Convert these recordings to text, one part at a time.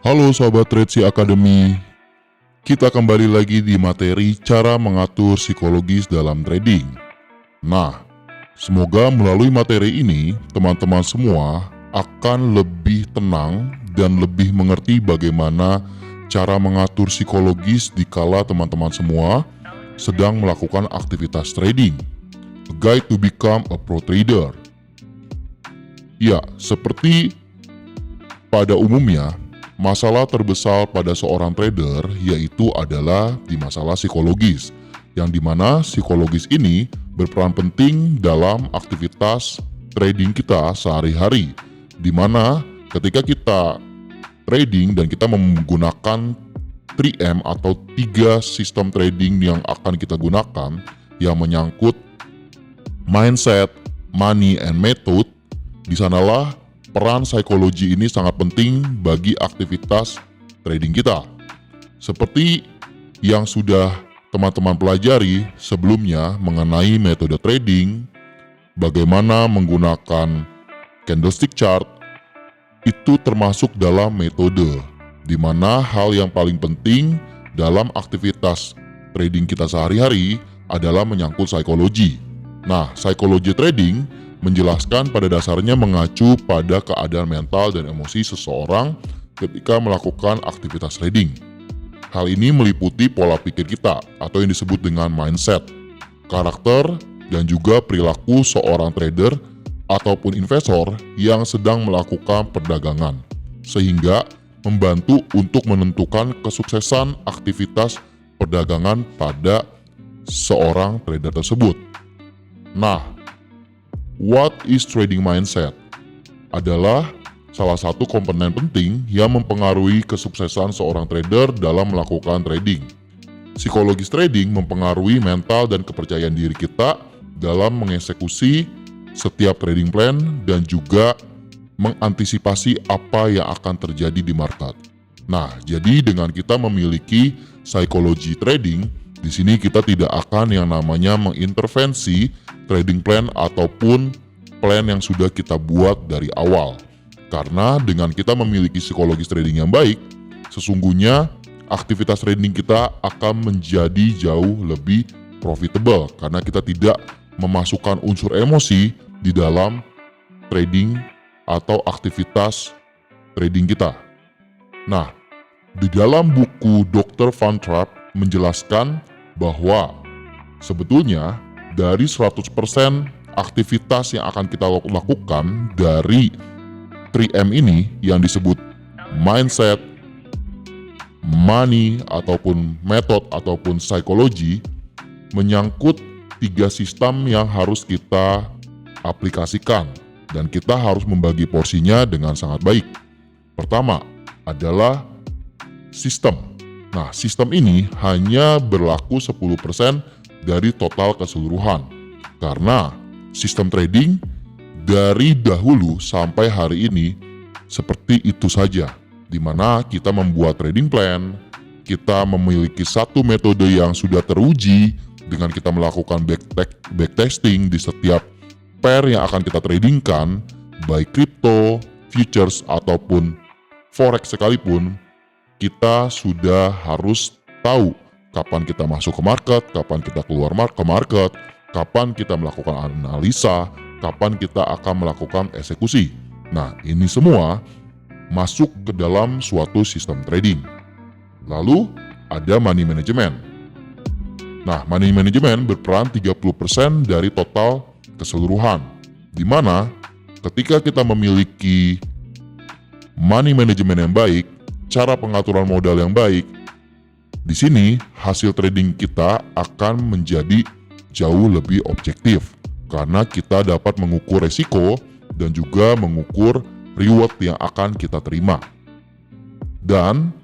Halo sahabat Trade Academy, kita kembali lagi di materi cara mengatur psikologis dalam trading. Nah, semoga melalui materi ini teman-teman semua akan lebih tenang dan lebih mengerti bagaimana cara mengatur psikologis dikala teman-teman semua sedang melakukan aktivitas trading. A Guide to Become a Pro Trader. Ya, seperti pada umumnya, masalah terbesar pada seorang trader yaitu adalah di masalah psikologis, yang dimana psikologis ini berperan penting dalam aktivitas trading kita sehari-hari, dimana ketika kita trading dan kita menggunakan 3M atau 3 sistem trading yang akan kita gunakan yang menyangkut mindset, money, and method, di sanalah peran psikologi ini sangat penting bagi aktivitas trading kita. Seperti yang sudah teman-teman pelajari sebelumnya mengenai metode trading, bagaimana menggunakan candlestick chart, itu termasuk dalam metode, di mana hal yang paling penting dalam aktivitas trading kita sehari-hari adalah menyangkut psikologi. Nah, psikologi trading menjelaskan pada dasarnya mengacu pada keadaan mental dan emosi seseorang ketika melakukan aktivitas trading. Hal ini meliputi pola pikir kita atau yang disebut dengan mindset, karakter, dan juga perilaku seorang trader ataupun investor yang sedang melakukan perdagangan, sehingga membantu untuk menentukan kesuksesan aktivitas perdagangan pada seorang trader tersebut. Nah, what is trading mindset? Adalah salah satu komponen penting yang mempengaruhi kesuksesan seorang trader dalam melakukan trading. Psikologis trading mempengaruhi mental dan kepercayaan diri kita dalam mengeksekusi setiap trading plan dan juga mengantisipasi apa yang akan terjadi di market. Nah, jadi dengan kita memiliki psikologi trading, di sini kita tidak akan yang namanya mengintervensi trading plan ataupun plan yang sudah kita buat dari awal. Karena dengan kita memiliki psikologis trading yang baik, sesungguhnya aktivitas trading kita akan menjadi jauh lebih profitable karena kita tidak memasukkan unsur emosi di dalam trading atau aktivitas trading kita. Nah, di dalam buku Dr. Van Trapp menjelaskan bahwa sebetulnya dari 100% aktivitas yang akan kita lakukan dari 3M ini yang disebut mindset, money, ataupun method, ataupun psikologi, menyangkut 3 sistem yang harus kita aplikasikan dan kita harus membagi porsinya dengan sangat baik. Pertama adalah sistem. Nah, sistem ini hanya berlaku 10% dari total keseluruhan. Karena sistem trading dari dahulu sampai hari ini seperti itu saja, di mana kita membuat trading plan, kita memiliki satu metode yang sudah teruji dengan kita melakukan backtesting di setiap pair yang akan kita tradingkan, baik crypto, futures, ataupun forex sekalipun, kita sudah harus tahu kapan kita masuk ke market, kapan kita keluar ke market, kapan kita melakukan analisa, kapan kita akan melakukan eksekusi. Nah, ini semua masuk ke dalam suatu sistem trading. Lalu ada money management. Nah, money management berperan 30% dari total keseluruhan, di mana ketika kita memiliki money management yang baik, cara pengaturan modal yang baik, di sini hasil trading kita akan menjadi jauh lebih objektif karena kita dapat mengukur resiko dan juga mengukur reward yang akan kita terima. Dan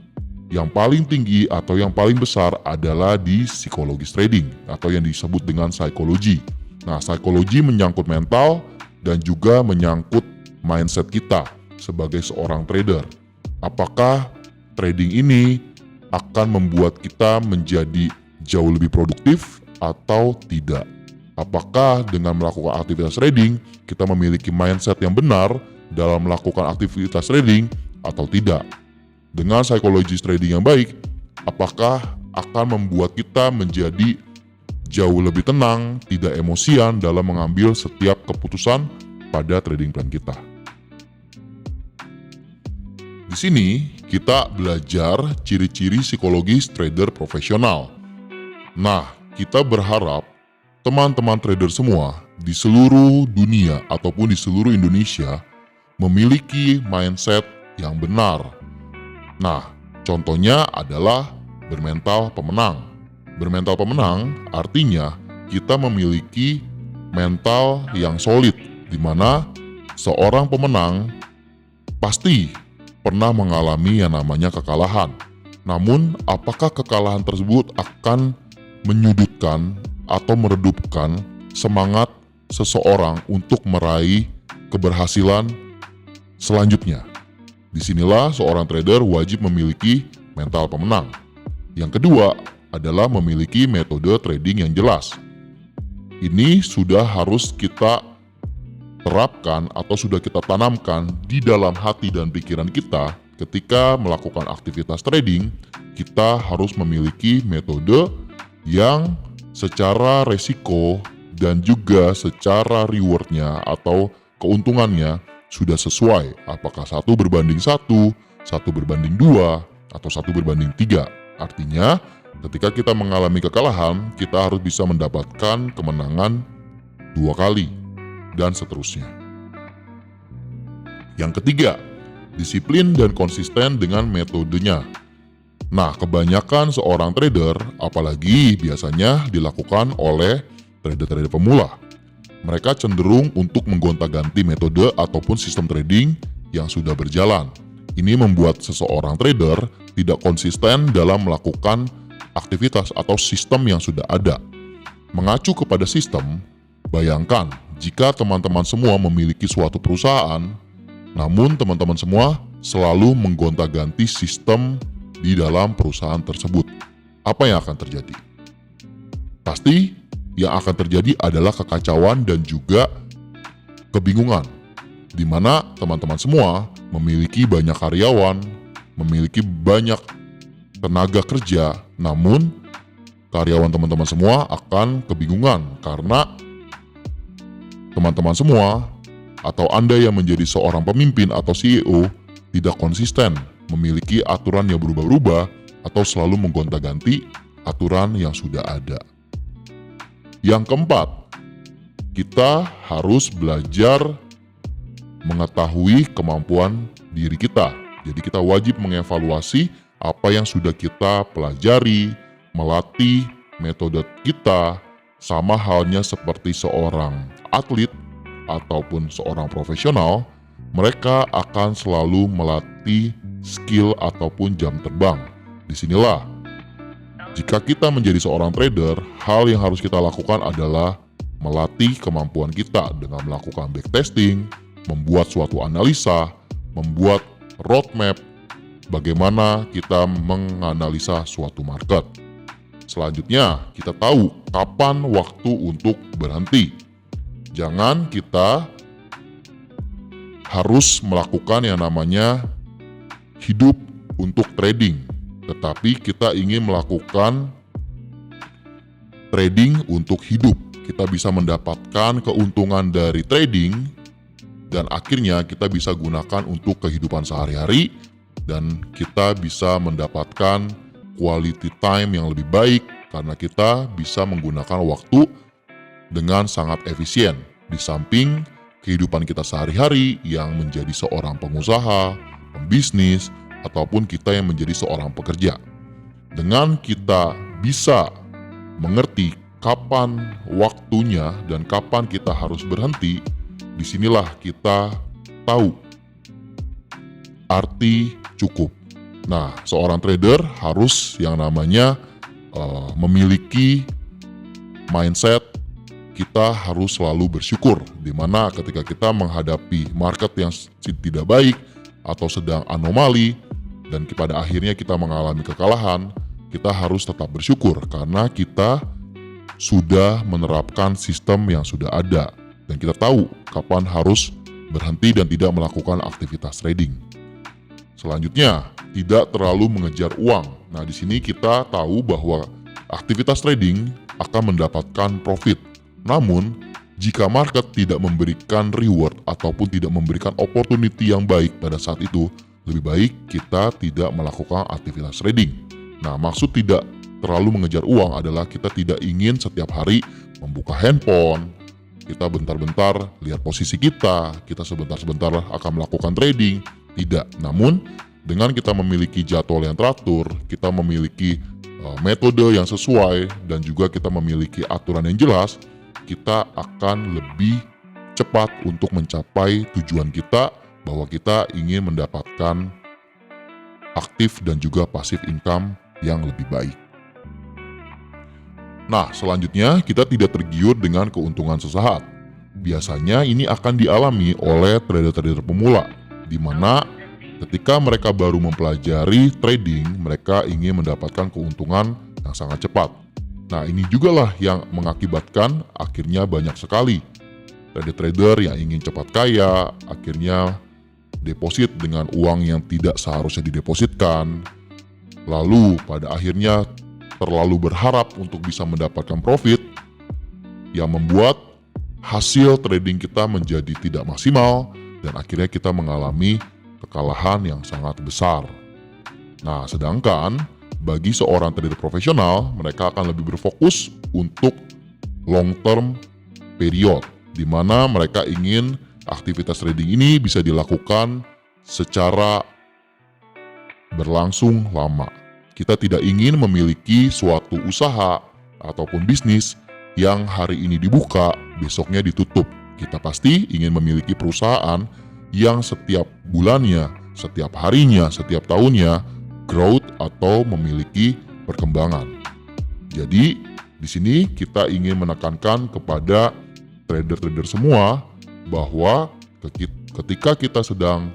yang paling tinggi atau yang paling besar adalah di psikologis trading atau yang disebut dengan psikologi. Nah, psikologi menyangkut mental dan juga menyangkut mindset kita sebagai seorang trader. Apakah trading ini akan membuat kita menjadi jauh lebih produktif atau tidak? Apakah dengan melakukan aktivitas trading kita memiliki mindset yang benar dalam melakukan aktivitas trading atau tidak? Dengan psikologis trading yang baik, apakah akan membuat kita menjadi jauh lebih tenang, tidak emosian dalam mengambil setiap keputusan pada trading plan kita. Di sini kita belajar ciri-ciri psikologis trader profesional. Nah, kita berharap teman-teman trader semua di seluruh dunia ataupun di seluruh Indonesia memiliki mindset yang benar. Nah, contohnya adalah bermental pemenang. Bermental pemenang artinya kita memiliki mental yang solid, di mana seorang pemenang pasti pernah mengalami yang namanya kekalahan. Namun, apakah kekalahan tersebut akan menyudutkan atau meredupkan semangat seseorang untuk meraih keberhasilan selanjutnya? Disinilah seorang trader wajib memiliki mental pemenang. Yang kedua adalah memiliki metode trading yang jelas. Ini sudah harus kita terapkan atau sudah kita tanamkan di dalam hati dan pikiran kita ketika melakukan aktivitas trading. Kita harus memiliki metode yang secara resiko dan juga secara rewardnya atau keuntungannya sudah sesuai, apakah 1:1, 1:2, atau 1:3. Artinya, ketika kita mengalami kekalahan, kita harus bisa mendapatkan kemenangan 2 kali, dan seterusnya. Yang ketiga, disiplin dan konsisten dengan metodenya. Nah, kebanyakan seorang trader, apalagi biasanya dilakukan oleh trader-trader pemula, mereka cenderung untuk menggonta-ganti metode ataupun sistem trading yang sudah berjalan. Ini membuat seseorang trader tidak konsisten dalam melakukan aktivitas atau sistem yang sudah ada. Mengacu kepada sistem, bayangkan jika teman-teman semua memiliki suatu perusahaan, namun teman-teman semua selalu menggonta-ganti sistem di dalam perusahaan tersebut. Apa yang akan terjadi? Pasti yang akan terjadi adalah kekacauan dan juga kebingungan, di mana teman-teman semua memiliki banyak karyawan, memiliki banyak tenaga kerja, namun karyawan teman-teman semua akan kebingungan karena teman-teman semua atau Anda yang menjadi seorang pemimpin atau CEO tidak konsisten, memiliki aturan yang berubah-ubah atau selalu menggonta-ganti aturan yang sudah ada. Yang keempat, kita harus belajar mengetahui kemampuan diri kita. Jadi kita wajib mengevaluasi apa yang sudah kita pelajari, melatih metode kita, sama halnya seperti seorang atlet ataupun seorang profesional, mereka akan selalu melatih skill ataupun jam terbang. Disinilah, jika kita menjadi seorang trader, hal yang harus kita lakukan adalah melatih kemampuan kita dengan melakukan backtesting, membuat suatu analisa, membuat roadmap, bagaimana kita menganalisa suatu market. Selanjutnya, kita tahu kapan waktu untuk berhenti. Jangan kita harus melakukan yang namanya hidup untuk trading, tetapi kita ingin melakukan trading untuk hidup. Kita bisa mendapatkan keuntungan dari trading dan akhirnya kita bisa gunakan untuk kehidupan sehari-hari dan kita bisa mendapatkan quality time yang lebih baik karena kita bisa menggunakan waktu dengan sangat efisien di samping kehidupan kita sehari-hari yang menjadi seorang pengusaha, pembisnis, ataupun kita yang menjadi seorang pekerja. Dengan kita bisa mengerti kapan waktunya dan kapan kita harus berhenti, disinilah kita tahu arti cukup. Nah, seorang trader harus yang namanya memiliki mindset kita harus selalu bersyukur, dimana ketika kita menghadapi market yang tidak baik atau sedang anomali dan pada akhirnya kita mengalami kekalahan, kita harus tetap bersyukur karena kita sudah menerapkan sistem yang sudah ada dan kita tahu kapan harus berhenti dan tidak melakukan aktivitas trading. Selanjutnya, tidak terlalu mengejar uang. Nah, di sini kita tahu bahwa aktivitas trading akan mendapatkan profit. Namun, jika market tidak memberikan reward ataupun tidak memberikan opportunity yang baik pada saat itu, lebih baik kita tidak melakukan aktivitas trading. Nah, maksud tidak terlalu mengejar uang adalah kita tidak ingin setiap hari membuka handphone, kita bentar-bentar lihat posisi kita sebentar-sebentar akan melakukan trading. Tidak, namun dengan kita memiliki jadwal yang teratur, kita memiliki metode yang sesuai, dan juga kita memiliki aturan yang jelas, kita akan lebih cepat untuk mencapai tujuan kita bahwa kita ingin mendapatkan aktif dan juga pasif income yang lebih baik. Nah, selanjutnya kita tidak tergiur dengan keuntungan sesaat. Biasanya ini akan dialami oleh trader-trader pemula, di mana ketika mereka baru mempelajari trading, mereka ingin mendapatkan keuntungan yang sangat cepat. Nah, ini juga lah yang mengakibatkan akhirnya banyak sekali trader-trader yang ingin cepat kaya, akhirnya deposit dengan uang yang tidak seharusnya didepositkan, lalu pada akhirnya terlalu berharap untuk bisa mendapatkan profit, yang membuat hasil trading kita menjadi tidak maksimal, dan akhirnya kita mengalami kekalahan yang sangat besar. Nah, sedangkan bagi seorang trader profesional, mereka akan lebih berfokus untuk long term period, di mana mereka ingin aktivitas trading ini bisa dilakukan secara berlangsung lama. Kita tidak ingin memiliki suatu usaha ataupun bisnis yang hari ini dibuka, besoknya ditutup. Kita pasti ingin memiliki perusahaan yang setiap bulannya, setiap harinya, setiap tahunnya growth atau memiliki perkembangan. Jadi, di sini kita ingin menekankan kepada trader-trader semua bahwa ketika kita sedang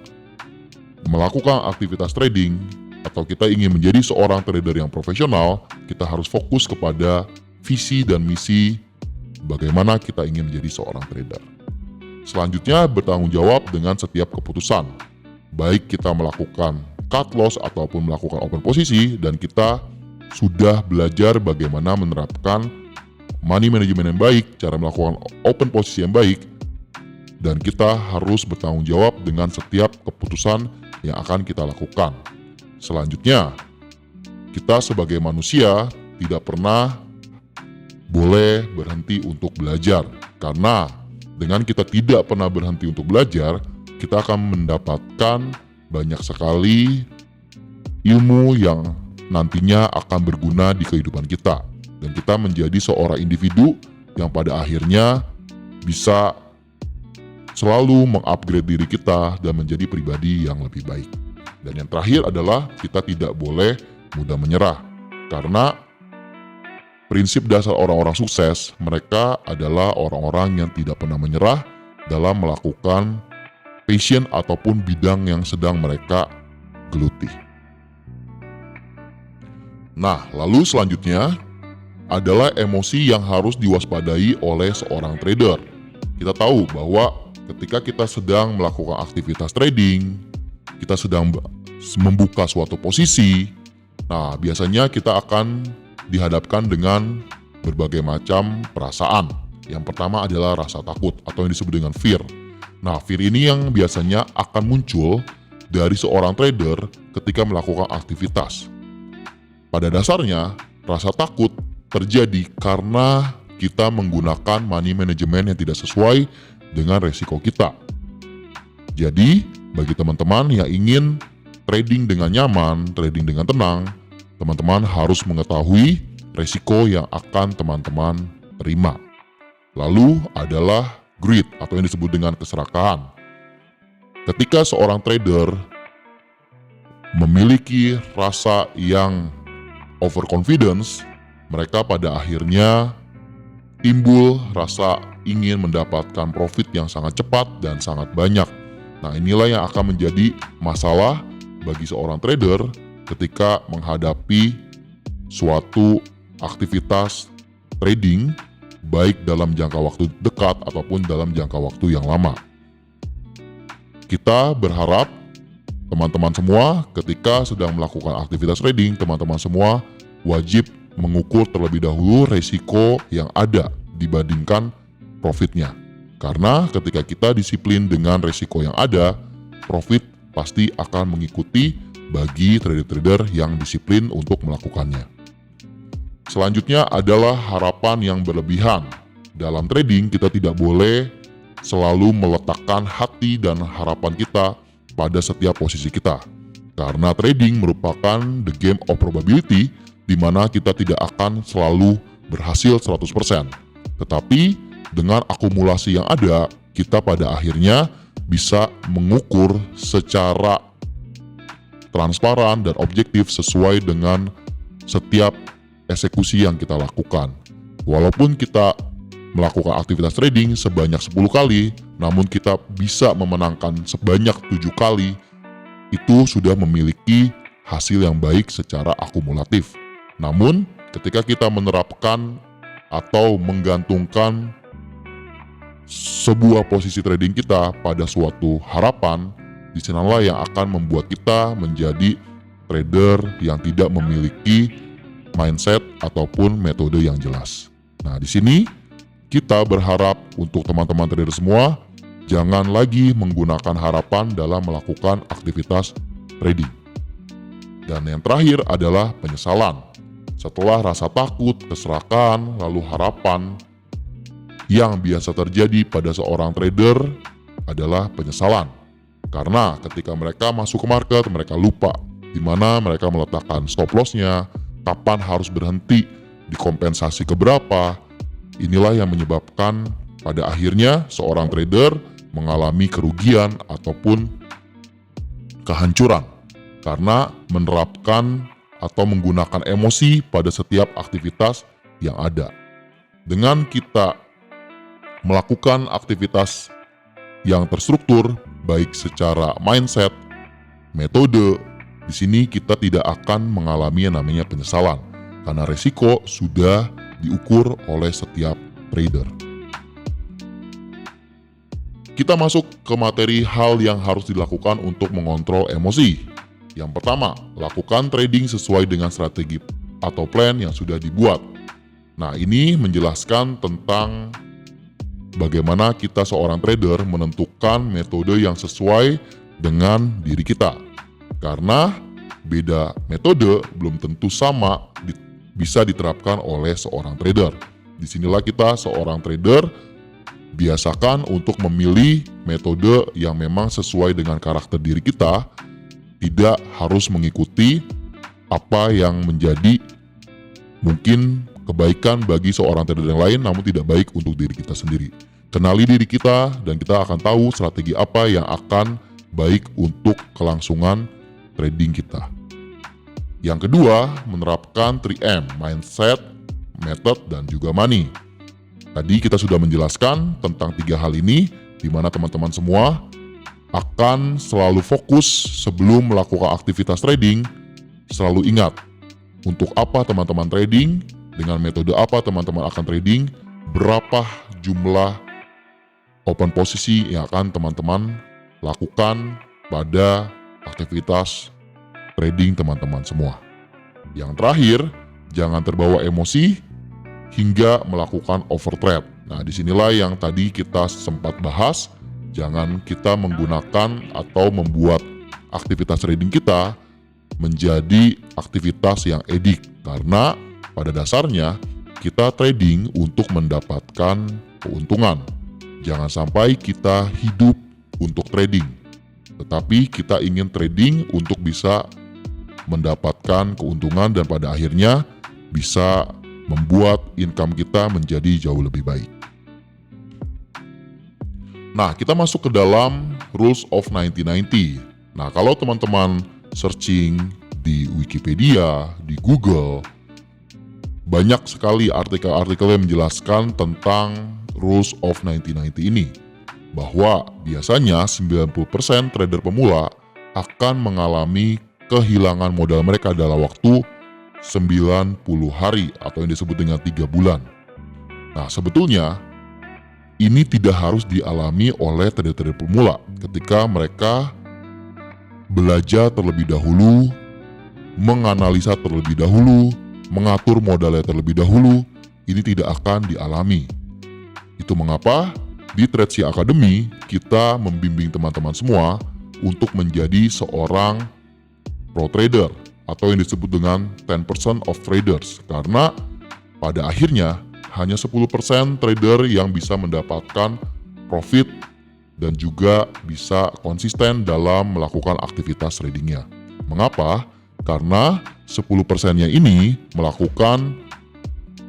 melakukan aktivitas trading atau kita ingin menjadi seorang trader yang profesional, kita harus fokus kepada visi dan misi bagaimana kita ingin menjadi seorang trader. Selanjutnya, bertanggung jawab dengan setiap keputusan. Baik kita melakukan cut loss ataupun melakukan open posisi, dan kita sudah belajar bagaimana menerapkan money management yang baik, cara melakukan open posisi yang baik, dan kita harus bertanggung jawab dengan setiap keputusan yang akan kita lakukan. Selanjutnya, kita sebagai manusia tidak pernah boleh berhenti untuk belajar, karena dengan kita tidak pernah berhenti untuk belajar, kita akan mendapatkan banyak sekali ilmu yang nantinya akan berguna di kehidupan kita, dan kita menjadi seorang individu yang pada akhirnya bisa selalu mengupgrade diri kita dan menjadi pribadi yang lebih baik. Dan yang terakhir adalah kita tidak boleh mudah menyerah, karena prinsip dasar orang-orang sukses, mereka adalah orang-orang yang tidak pernah menyerah dalam melakukan passion ataupun bidang yang sedang mereka geluti. Nah, lalu selanjutnya adalah emosi yang harus diwaspadai oleh seorang trader. Kita tahu bahwa ketika kita sedang melakukan aktivitas trading, kita sedang membuka suatu posisi, nah biasanya kita akan dihadapkan dengan berbagai macam perasaan. Yang pertama adalah rasa takut atau yang disebut dengan fear. Nah, fear ini yang biasanya akan muncul dari seorang trader ketika melakukan aktivitas. Pada dasarnya, rasa takut terjadi karena kita menggunakan money management yang tidak sesuai dengan resiko kita. Jadi, bagi teman-teman yang ingin trading dengan nyaman, trading dengan tenang, teman-teman harus mengetahui resiko yang akan teman-teman terima. Lalu adalah greed atau yang disebut dengan keserakahan. Ketika seorang trader memiliki rasa yang overconfidence, mereka pada akhirnya timbul rasa ingin mendapatkan profit yang sangat cepat dan sangat banyak. Nah, inilah yang akan menjadi masalah bagi seorang trader ketika menghadapi suatu aktivitas trading, baik dalam jangka waktu dekat ataupun dalam jangka waktu yang lama. Kita berharap teman-teman semua ketika sedang melakukan aktivitas trading, teman-teman semua wajib mengukur terlebih dahulu resiko yang ada dibandingkan profitnya. Karena ketika kita disiplin dengan resiko yang ada, profit pasti akan mengikuti bagi trader-trader yang disiplin untuk melakukannya. Selanjutnya adalah harapan yang berlebihan. Dalam trading kita tidak boleh selalu meletakkan hati dan harapan kita pada setiap posisi kita. Karena trading merupakan the game of probability, di mana kita tidak akan selalu berhasil 100%. Tetapi dengan akumulasi yang ada, kita pada akhirnya bisa mengukur secara transparan dan objektif sesuai dengan setiap eksekusi yang kita lakukan. Walaupun kita melakukan aktivitas trading sebanyak 10 kali, namun kita bisa memenangkan sebanyak 7 kali, itu sudah memiliki hasil yang baik secara akumulatif. Namun, ketika kita menerapkan atau menggantungkan sebuah posisi trading kita pada suatu harapan, disanalah yang akan membuat kita menjadi trader yang tidak memiliki mindset ataupun metode yang jelas. Nah, di sini kita berharap untuk teman-teman trader semua jangan lagi menggunakan harapan dalam melakukan aktivitas trading. Dan yang terakhir adalah penyesalan. Setelah rasa takut, keserakan, lalu harapan, yang biasa terjadi pada seorang trader adalah penyesalan. Karena ketika mereka masuk ke market, mereka lupa di mana mereka meletakkan stop loss-nya, kapan harus berhenti, dikompensasi ke berapa. Inilah yang menyebabkan pada akhirnya seorang trader mengalami kerugian ataupun kehancuran karena menerapkan atau menggunakan emosi pada setiap aktivitas yang ada. Dengan kita melakukan aktivitas yang terstruktur, baik secara mindset, metode, di sini kita tidak akan mengalami yang namanya penyesalan, karena resiko sudah diukur oleh setiap trader. Kita masuk ke materi hal yang harus dilakukan untuk mengontrol emosi. Yang pertama, lakukan trading sesuai dengan strategi atau plan yang sudah dibuat. Nah, ini menjelaskan tentang bagaimana kita seorang trader menentukan metode yang sesuai dengan diri kita. Karena beda metode belum tentu sama bisa diterapkan oleh seorang trader. Disinilah kita seorang trader biasakan untuk memilih metode yang memang sesuai dengan karakter diri kita, tidak harus mengikuti apa yang menjadi mungkin kebaikan bagi seorang trader yang lain, namun tidak baik untuk diri kita sendiri. Kenali diri kita dan kita akan tahu strategi apa yang akan baik untuk kelangsungan trading kita. Yang kedua, menerapkan 3M, mindset, method, dan juga money. Tadi kita sudah menjelaskan tentang 3 hal ini, di mana teman-teman semua akan selalu fokus sebelum melakukan aktivitas trading. Selalu ingat, untuk apa teman-teman trading, dengan metode apa teman-teman akan trading, berapa jumlah open posisi yang akan teman-teman lakukan pada aktivitas trading teman-teman semua. Yang terakhir, jangan terbawa emosi hingga melakukan overtrade. Nah, disinilah yang tadi kita sempat bahas, jangan kita menggunakan atau membuat aktivitas trading kita menjadi aktivitas yang edik, karena pada dasarnya kita trading untuk mendapatkan keuntungan. Jangan sampai kita hidup untuk trading, tetapi kita ingin trading untuk bisa mendapatkan keuntungan dan pada akhirnya bisa membuat income kita menjadi jauh lebih baik. Nah, kita masuk ke dalam Rules of 90-90. Nah, kalau teman-teman searching di Wikipedia, di Google, banyak sekali artikel-artikel yang menjelaskan tentang Rules of 90-90 ini. Bahwa biasanya 90% trader pemula akan mengalami kehilangan modal mereka dalam waktu 90 hari atau yang disebut dengan 3 bulan. Nah, sebetulnya ini tidak harus dialami oleh trader-trader pemula ketika mereka belajar terlebih dahulu, menganalisa terlebih dahulu, mengatur modalnya terlebih dahulu, ini tidak akan dialami. Itu mengapa di Trade Academy kita membimbing teman-teman semua untuk menjadi seorang pro trader atau yang disebut dengan 10% of traders, karena pada akhirnya hanya 10% trader yang bisa mendapatkan profit dan juga bisa konsisten dalam melakukan aktivitas tradingnya. Mengapa? Karena 10%-nya ini melakukan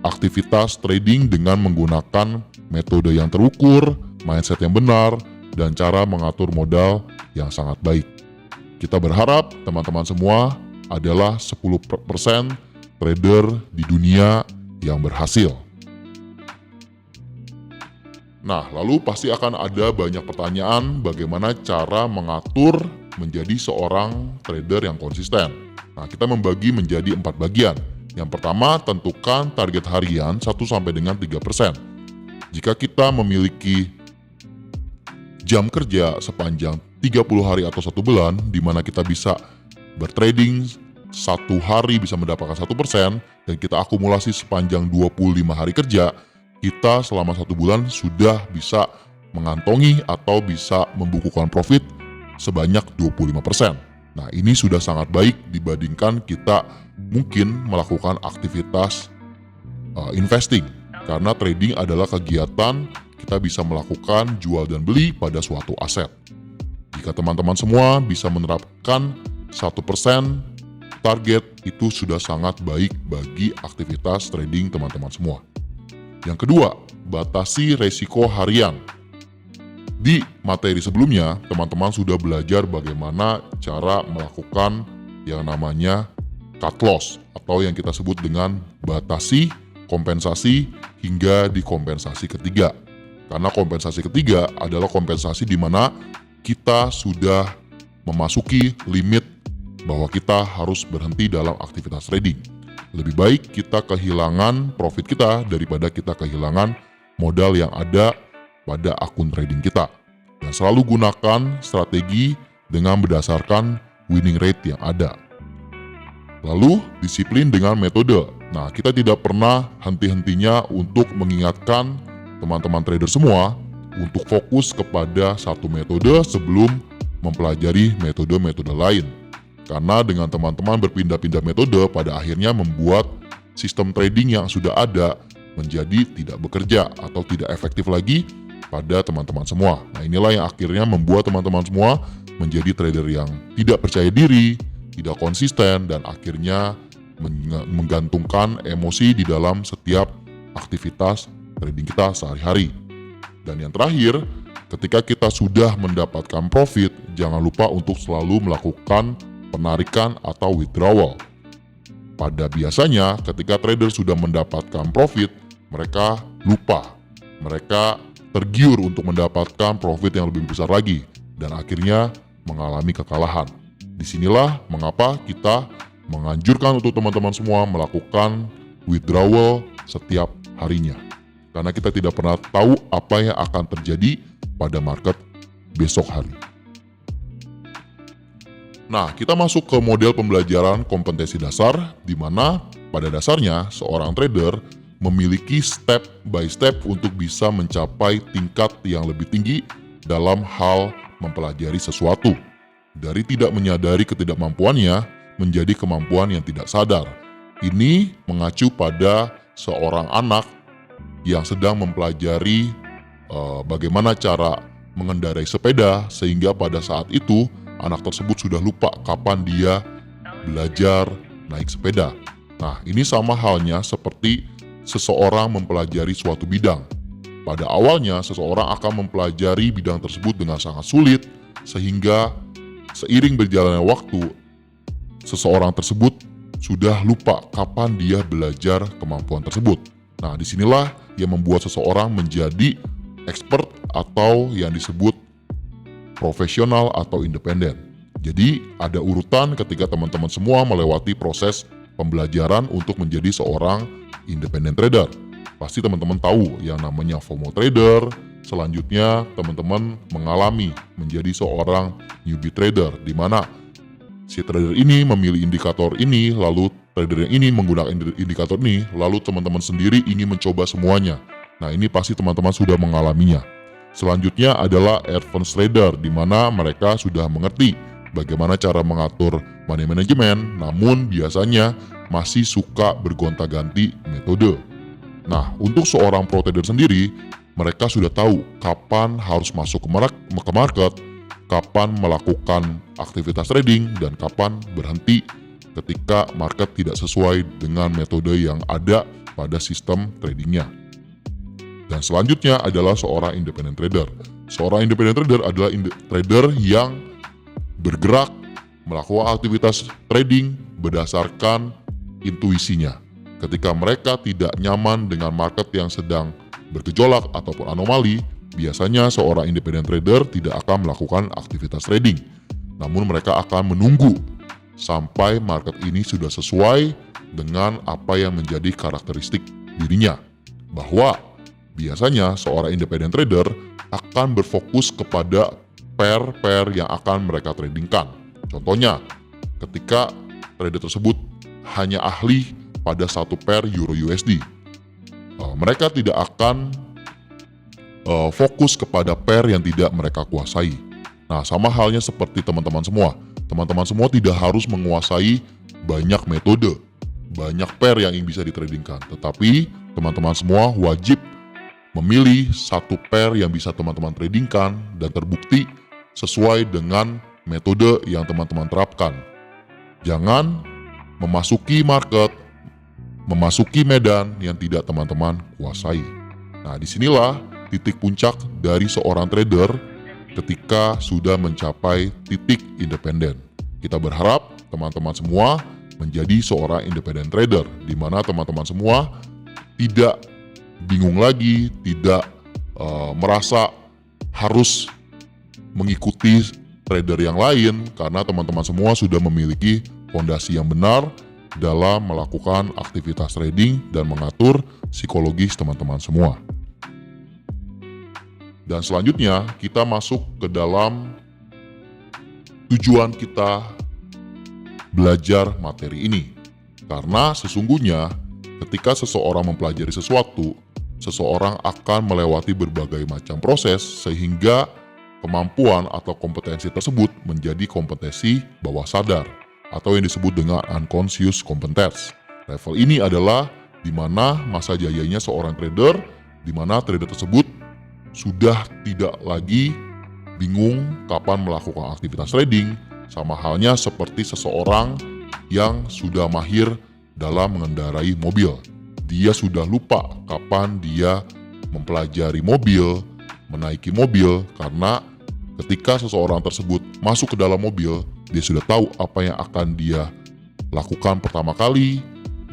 aktivitas trading dengan menggunakan metode yang terukur, mindset yang benar, dan cara mengatur modal yang sangat baik. Kita berharap teman-teman semua adalah 10% trader di dunia yang berhasil. Nah, lalu pasti akan ada banyak pertanyaan bagaimana cara mengatur menjadi seorang trader yang konsisten. Nah, kita membagi menjadi 4 bagian. Yang pertama, tentukan target harian 1 sampai dengan 3%. Jika kita memiliki jam kerja sepanjang 30 hari atau 1 bulan, di mana kita bisa bertrading 1 hari bisa mendapatkan 1%, dan kita akumulasi sepanjang 25 hari kerja, kita selama 1 bulan sudah bisa mengantongi atau bisa membukukan profit sebanyak 25%. Nah, ini sudah sangat baik dibandingkan kita mungkin melakukan aktivitas investing. Karena trading adalah kegiatan kita bisa melakukan jual dan beli pada suatu aset. Jika teman-teman semua bisa menerapkan 1% target, itu sudah sangat baik bagi aktivitas trading teman-teman semua. Yang kedua, batasi resiko harian. Di materi sebelumnya, teman-teman sudah belajar bagaimana cara melakukan yang namanya cut loss atau yang kita sebut dengan batasi, kompensasi, hingga di kompensasi ketiga. Karena kompensasi ketiga adalah kompensasi di mana kita sudah memasuki limit bahwa kita harus berhenti dalam aktivitas trading. Lebih baik kita kehilangan profit kita daripada kita kehilangan modal yang ada pada akun trading kita. Dan selalu gunakan strategi dengan berdasarkan winning rate yang ada. Lalu, disiplin dengan metode. Nah, kita tidak pernah henti-hentinya untuk mengingatkan teman-teman trader semua untuk fokus kepada satu metode sebelum mempelajari metode-metode lain. Karena dengan teman-teman berpindah-pindah metode, pada akhirnya membuat sistem trading yang sudah ada menjadi tidak bekerja atau tidak efektif lagi pada teman-teman semua. Nah, inilah yang akhirnya membuat teman-teman semua menjadi trader yang tidak percaya diri, tidak konsisten, dan akhirnya menggantungkan emosi di dalam setiap aktivitas trading kita sehari-hari. Dan yang terakhir, ketika kita sudah mendapatkan profit, jangan lupa untuk selalu melakukan penarikan atau withdrawal. Pada biasanya ketika trader sudah mendapatkan profit, mereka lupa. Mereka tergiur untuk mendapatkan profit yang lebih besar lagi dan akhirnya mengalami kekalahan. Disinilah mengapa kita menganjurkan untuk teman-teman semua melakukan withdrawal setiap harinya. Karena kita tidak pernah tahu apa yang akan terjadi pada market besok hari. Nah, kita masuk ke model pembelajaran kompetensi dasar, di mana pada dasarnya seorang trader memiliki step by step untuk bisa mencapai tingkat yang lebih tinggi dalam hal mempelajari sesuatu. Dari tidak menyadari ketidakmampuannya menjadi kemampuan yang tidak sadar. Ini mengacu pada seorang anak yang sedang mempelajari bagaimana cara mengendarai sepeda, sehingga pada saat itu anak tersebut sudah lupa kapan dia belajar naik sepeda. Nah, ini sama halnya seperti seseorang mempelajari suatu bidang. Pada awalnya, seseorang akan mempelajari bidang tersebut dengan sangat sulit, sehingga seiring berjalannya waktu, seseorang tersebut sudah lupa kapan dia belajar kemampuan tersebut. Nah, disinilah yang membuat seseorang menjadi expert atau yang disebut profesional atau independen. Jadi ada urutan ketika teman-teman semua melewati proses pembelajaran untuk menjadi seorang independent trader. Pasti teman-teman tahu yang namanya FOMO trader. Selanjutnya teman-teman mengalami menjadi seorang newbie trader, di mana Si trader ini memilih indikator ini, lalu trader yang ini menggunakan indikator ini, lalu teman-teman sendiri ingin mencoba semuanya. Nah, ini pasti teman-teman sudah mengalaminya. Selanjutnya adalah advanced trader, di mana mereka sudah mengerti bagaimana cara mengatur money management, namun biasanya masih suka bergonta-ganti metode. Nah, untuk seorang pro trader sendiri, mereka sudah tahu kapan harus masuk ke market, kapan melakukan aktivitas trading, dan kapan berhenti ketika market tidak sesuai dengan metode yang ada pada sistem tradingnya. Dan selanjutnya adalah seorang independent trader. Seorang independent trader adalah trader yang bergerak melakukan aktivitas trading berdasarkan intuisinya. Ketika mereka tidak nyaman dengan market yang sedang bergejolak ataupun anomali, biasanya seorang independent trader tidak akan melakukan aktivitas trading. Namun mereka akan menunggu sampai market ini sudah sesuai dengan apa yang menjadi karakteristik dirinya. Bahwa biasanya seorang independent trader akan berfokus kepada pair-pair yang akan mereka tradingkan. Contohnya, ketika trader tersebut hanya ahli pada satu pair Euro USD, mereka tidak akan fokus kepada pair yang tidak mereka kuasai. Nah, sama halnya seperti teman-teman semua. Teman-teman semua tidak harus menguasai banyak metode, banyak pair yang bisa ditradingkan. Tetapi teman-teman semua wajib memilih satu pair yang bisa teman-teman tradingkan dan terbukti sesuai dengan metode yang teman-teman terapkan. Jangan memasuki market, memasuki medan yang tidak teman-teman kuasai. Nah, disinilah titik puncak dari seorang trader ketika sudah mencapai titik independen. Kita berharap teman-teman semua menjadi seorang independent trader, di mana teman-teman semua tidak bingung lagi, tidak merasa harus mengikuti trader yang lain, karena teman-teman semua sudah memiliki fondasi yang benar dalam melakukan aktivitas trading dan mengatur psikologis teman-teman semua. Dan selanjutnya kita masuk ke dalam tujuan kita belajar materi ini. Karena sesungguhnya ketika seseorang mempelajari sesuatu, seseorang akan melewati berbagai macam proses sehingga kemampuan atau kompetensi tersebut menjadi kompetensi bawah sadar atau yang disebut dengan unconscious competence. Level ini adalah di mana masa jayanya seorang trader, di mana trader tersebut sudah tidak lagi bingung kapan melakukan aktivitas trading, sama halnya seperti seseorang yang sudah mahir dalam mengendarai mobil. Dia sudah lupa kapan dia mempelajari mobil, menaiki mobil, karena ketika seseorang tersebut masuk ke dalam mobil, dia sudah tahu apa yang akan dia lakukan pertama kali,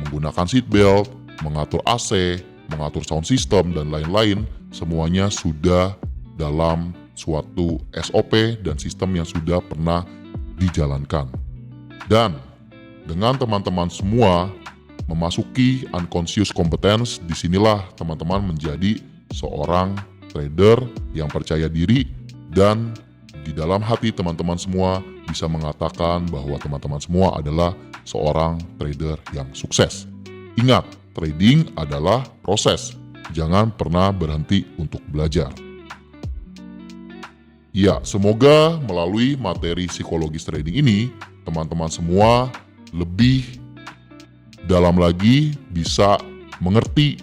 menggunakan seatbelt, mengatur AC, mengatur sound system, dan lain-lain. Semuanya sudah dalam suatu SOP dan sistem yang sudah pernah dijalankan. Dan dengan teman-teman semua memasuki unconscious competence, disinilah teman-teman menjadi seorang trader yang percaya diri, dan di dalam hati teman-teman semua bisa mengatakan bahwa teman-teman semua adalah seorang trader yang sukses. Ingat, trading adalah proses. Jangan pernah berhenti untuk belajar. Ya, semoga melalui materi psikologis trading ini, teman-teman semua lebih dalam lagi bisa mengerti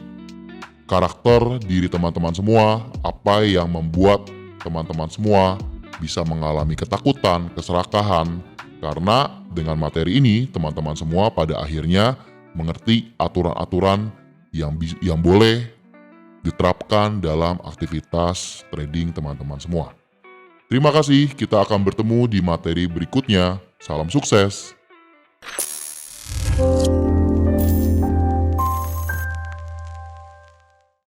karakter diri teman-teman semua, apa yang membuat teman-teman semua bisa mengalami ketakutan, keserakahan, karena dengan materi ini teman-teman semua pada akhirnya mengerti aturan-aturan yang boleh diterapkan dalam aktivitas trading teman-teman semua. Terima kasih, kita akan bertemu di materi berikutnya. Salam sukses.